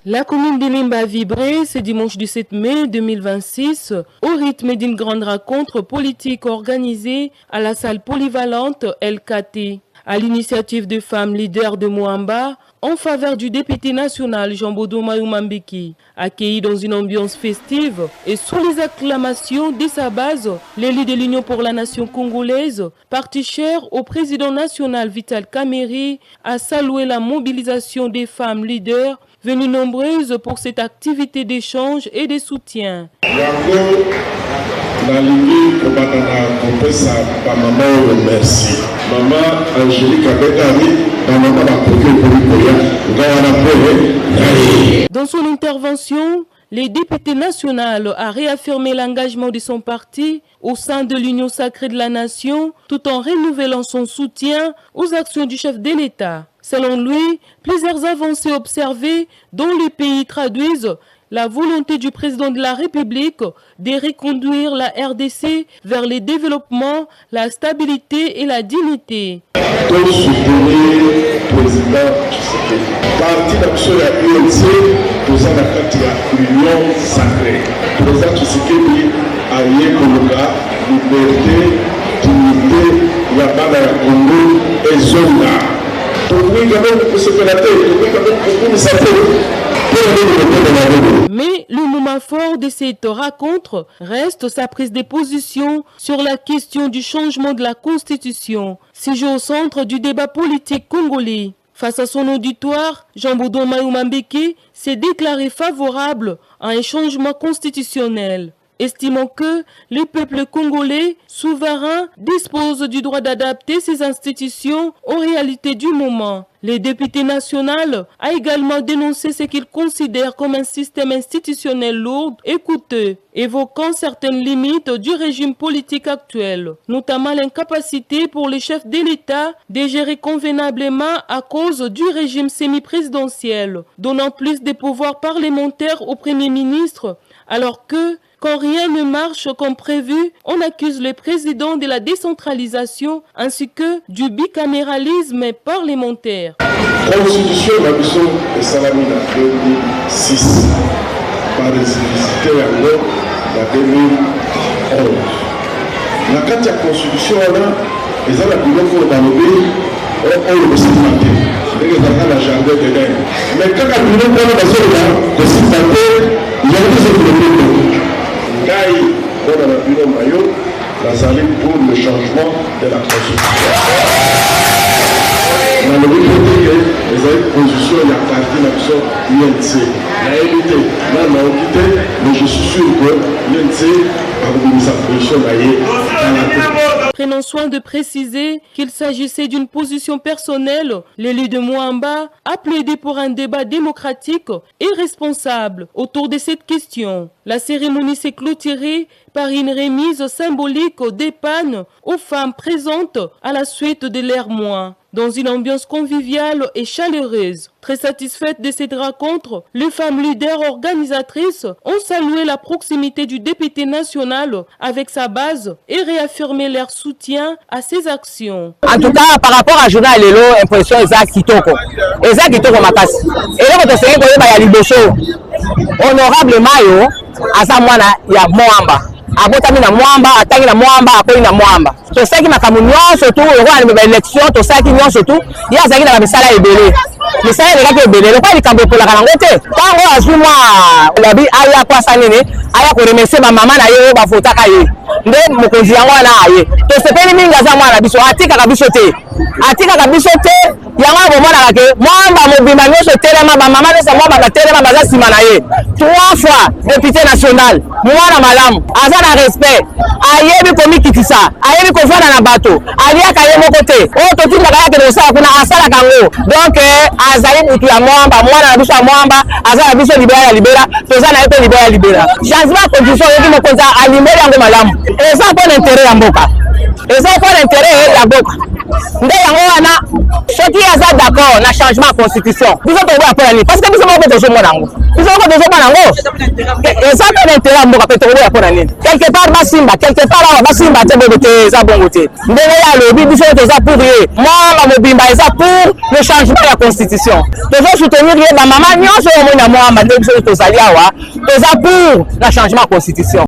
La commune de Limba a vibré ce dimanche du 7 mai 2026 au rythme d'une grande rencontre politique organisée à la salle polyvalente LKT. À l'initiative de femmes leaders de Moamba, en faveur du député national Jean-Bodo Mayou-Mambeki. Accueilli dans une ambiance festive et sous les acclamations de sa base, l'élu de l'Union pour la nation congolaise, parti cher au président national Vital Kamerhe, a salué la mobilisation des femmes leaders venues nombreuses pour cette activité d'échange et de soutien. Merci. Maman Angélique Dans son intervention, le député national a réaffirmé l'engagement de son parti au sein de l'Union sacrée de la nation, tout en renouvelant son soutien aux actions du chef de l'État. Selon lui, plusieurs avancées observées dans le pays traduisent la volonté du président de la République de reconduire la RDC vers le développement, la stabilité et la dignité. Parti d'action de l'UNC, président de l'Union sacrée. Président Tshisekedi a lié Koloka, liberté, dignité, Yabana ya Congo et Zonga. Mais le moment fort de cette rencontre reste sa prise de position sur la question du changement de la Constitution, sujet au centre du débat politique congolais. Face à son auditoire, Jean-Bodo Mayou-Mambeki s'est déclaré favorable à un changement constitutionnel, estimant que le peuple congolais souverain dispose du droit d'adapter ses institutions aux réalités du moment. Le député national a également dénoncé ce qu'il considère comme un système institutionnel lourd et coûteux, évoquant certaines limites du régime politique actuel, notamment l'incapacité pour les chefs de l'État de gérer convenablement à cause du régime semi-présidentiel, donnant plus de pouvoirs parlementaires au Premier ministre, alors que quand rien ne marche comme prévu, on accuse le président de la décentralisation ainsi que du bicaméralisme parlementaire. Constitution de la mission de Salamina 2006 par les universités en 2011. La carte de la constitution les a la biloko dans le pays, on le sédimenté. C'est que dans la jardin de l'air. Mais quand la biloko dans le sédimenté, il y a des développements. Gaï, dans le bureau maillot, la salle pour le changement de la constitution. Dans le but que les positions, il y a parti l'action UNC. La évité, là, on a quitté, mais je suis sûr que l'UNC a voulu sa position d'ailleurs dans la tête. Prenant soin de préciser qu'il s'agissait d'une position personnelle, l'élu de Moamba a plaidé pour un débat démocratique et responsable autour de cette question. La cérémonie s'est clôturée par une remise symbolique des pannes aux femmes présentes à la suite de leur mois, dans une ambiance conviviale et chaleureuse. Très satisfaite de cette rencontre, les femmes leaders organisatrices ont salué la proximité du député national avec sa base et réaffirmé leur soutien à ses actions. En tout cas, par rapport à Journal Lelo, impression Eza Kitoko Makasi. Et là, quand on s'est liboso, honorable Mayo, à sa moana, il y a Moamba. Abotami na Moamba, atangi na Moamba, akoi na Moamba. To saki makamu nyonso tu, roi na élection, to saki nyonso tu, ya zaki na misala ebele. Misala de kake ebele, kwa likambo pola kana ngote. Tango azumwa labi aya kwa sanene, aya ko remercier ba mama na ye ba fotaka ye. Nde mokonzi yango na aye. To sepeli minga za mwana biso atika kabiso te. Atika kabiso te, yango bomona kake Moamba mobimba nyonso telema ba mama nesa Moamba ba telema baza sima na ye. 3 fois député national, mwana malamu. Na respect ayebi komi kitisa ayebi kofana na bato aliaka ye moko te o to tinda kaya ke dosala kuna asala kango donc azali mutu ya Moamba mwana na biso ya Moamba azala biso libera toza na yeto libera changement condition yebi mokonza alimeli yango malamu eza pour l'intérêt ya mboka eza pour l'intérêt ya mboka nde yango wana soki aza d'accord na changement ya constitution biso tokoboya mpona nini parce que biso moko tozomona yango biso moko tozomona yango eza mpe na intérêt ya mboka mpe tokoboya mpona nini quelque part basimba quelque part awa basimba te bongo te eza bongo te ndenge ye alobi biso toza pour ye mwamba mobimba eza pour le changement ya constitution tozosoutenir ye bamama nyonso omoi na mwamba nde biso tozali awa toza pour na changement ya constitution